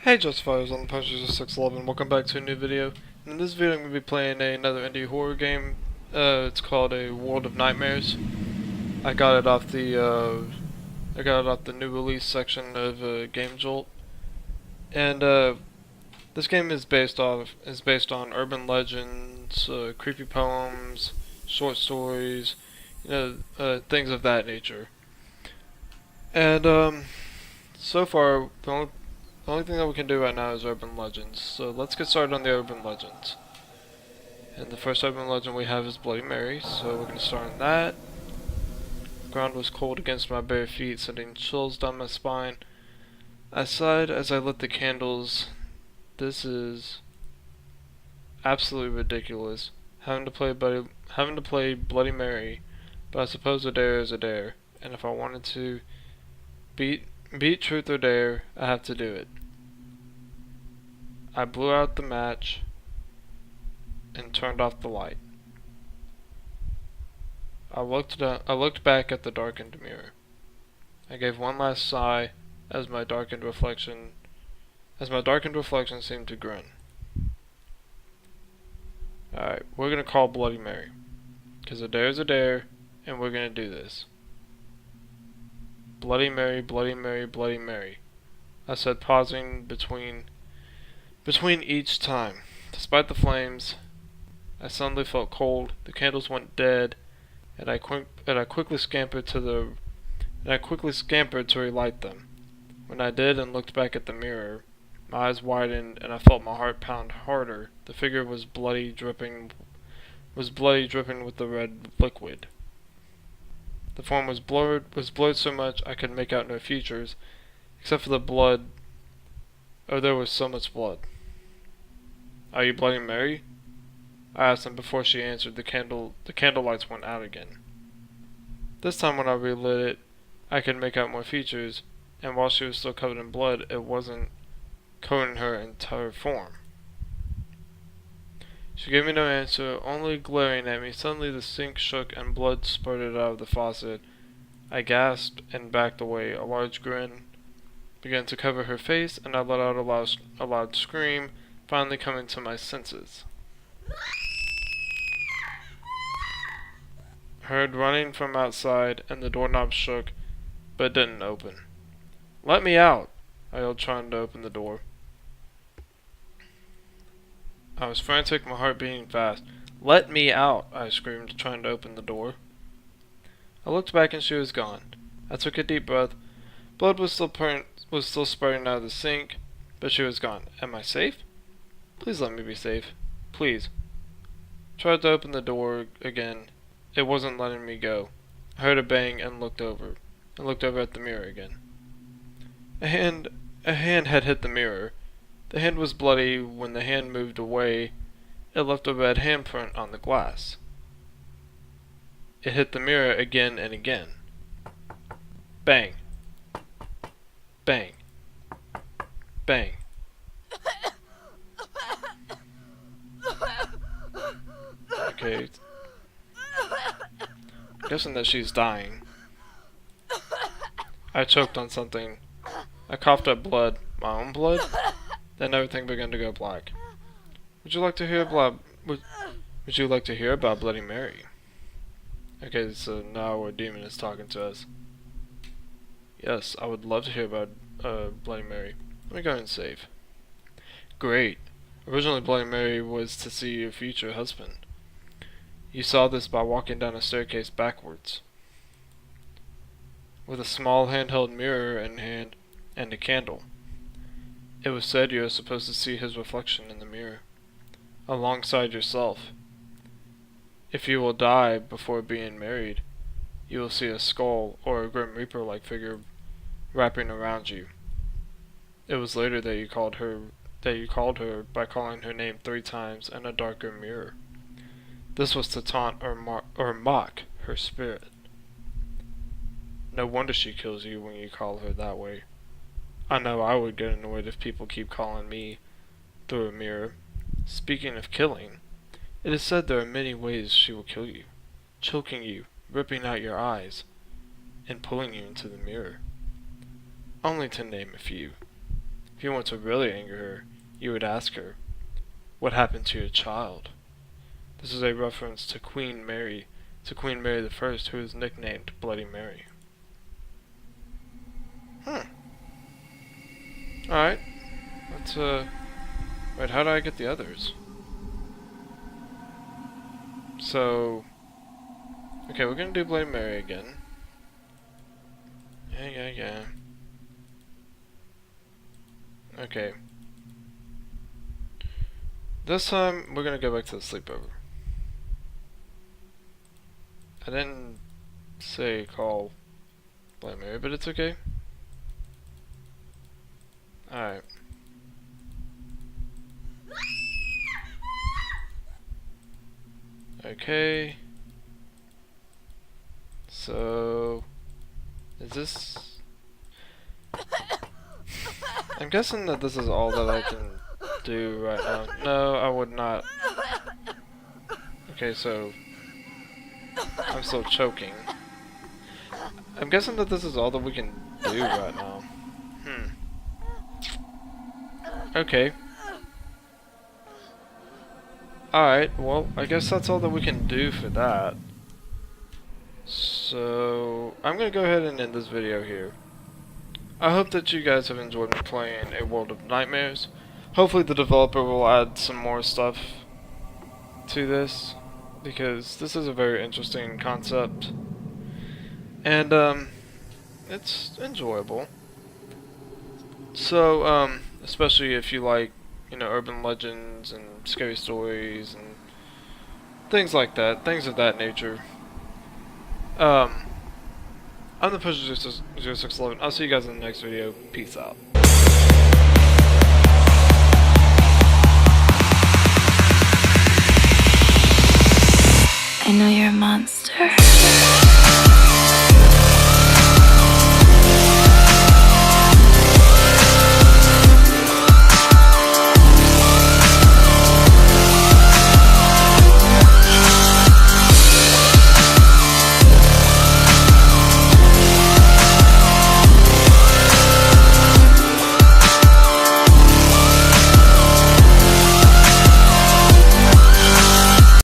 Hey Justifiers on the Punches of 611, welcome back to a new video. In this video I'm going to be playing another indie horror game. It's called A World of Nightmares. I got it off the new release section of Game Jolt. And this game is based on urban legends, creepy poems, short stories, things of that nature. And so far the only thing that we can do right now is urban legends, so let's get started on the urban legends. And the first urban legend we have is Bloody Mary, so we're going to start on that. The ground was cold against my bare feet, sending chills down my spine. I sighed as I lit the candles. This is absolutely ridiculous, having to play Bloody Mary, but I suppose a dare is a dare, and if I wanted to beat truth or dare, I have to do it. I blew out the match and turned off the light. I looked back at the darkened mirror. I gave one last sigh as my darkened reflection seemed to grin. Alright, we're gonna call Bloody Mary, because a dare is a dare, and we're gonna do this. Bloody Mary, Bloody Mary, Bloody Mary, I said, pausing between each time. Despite the flames, I suddenly felt cold. The candles went dead, and I quickly scampered to relight them. When I did and looked back at the mirror, my eyes widened and I felt my heart pound harder. The figure was bloody, dripping with the red liquid. The form was blurred so much I could make out no features, except for the blood. Oh, there was so much blood. Are you Bloody Mary? I asked, and before she answered, the candle lights went out again. This time when I relit it, I could make out more features, and while she was still covered in blood, it wasn't coating her entire form. She gave me no answer, only glaring at me. Suddenly the sink shook and blood spurted out of the faucet. I gasped and backed away. A large grin began to cover her face, and I let out a loud scream, finally coming to my senses. Heard running from outside, and the doorknob shook, but it didn't open. "Let me out!" I yelled, trying to open the door. I was frantic, my heart beating fast. "Let me out!" I screamed, trying to open the door. I looked back and she was gone. I took a deep breath. Blood was still spurting out of the sink, but she was gone. Am I safe? Please let me be safe. Please. Tried to open the door again. It wasn't letting me go. I heard a bang and looked over. I looked over at the mirror again. A hand had hit the mirror. The hand was bloody. When the hand moved away, it left a red handprint on the glass. It hit the mirror again and again. Bang. Bang. Bang. Okay. I'm guessing that she's dying. I choked on something. I coughed up blood. My own blood? Then everything began to go black. Would you like to hear about Bloody Mary? Okay, so now our demon is talking to us. Yes, I would love to hear about Bloody Mary. Let me go ahead and save. Great. Originally, Bloody Mary was to see your future husband. You saw this by walking down a staircase backwards. With a small handheld mirror in hand and a candle. It was said you are supposed to see his reflection in the mirror, alongside yourself. If you will die before being married, you will see a skull or a Grim Reaper-like figure wrapping around you. It was later that you called her by calling her name 3 times in a darker mirror. This was to taunt or mock her spirit. No wonder she kills you when you call her that way. I know I would get annoyed if people keep calling me through a mirror. Speaking of killing, it is said there are many ways she will kill you. Choking you, ripping out your eyes, and pulling you into the mirror. Only to name a few. If you want to really anger her, you would ask her, "What happened to your child?" This is a reference to Queen Mary the First, who is nicknamed Bloody Mary. Alright. Let's, wait, how do I get the others? So... Okay, we're gonna do Bloody Mary again. Yeah. Okay. This time, we're gonna go back to the sleepover. I didn't say call Bloody Mary, but it's okay. Alright. Okay. So... is this... I'm guessing that this is all that I can do right now. No, I would not. Okay, so... I'm still choking. I'm guessing that this is all that we can do right now. Okay. Alright, well, I guess that's all that we can do for that. So, I'm gonna go ahead and end this video here. I hope that you guys have enjoyed me playing A World of Nightmares. Hopefully the developer will add some more stuff to this, because this is a very interesting concept. And, it's enjoyable. So, especially if you like, you know, urban legends and scary stories and things like that, things of that nature. I'm the Pusher 0611. I'll see you guys in the next video. Peace out. I know you're a monster.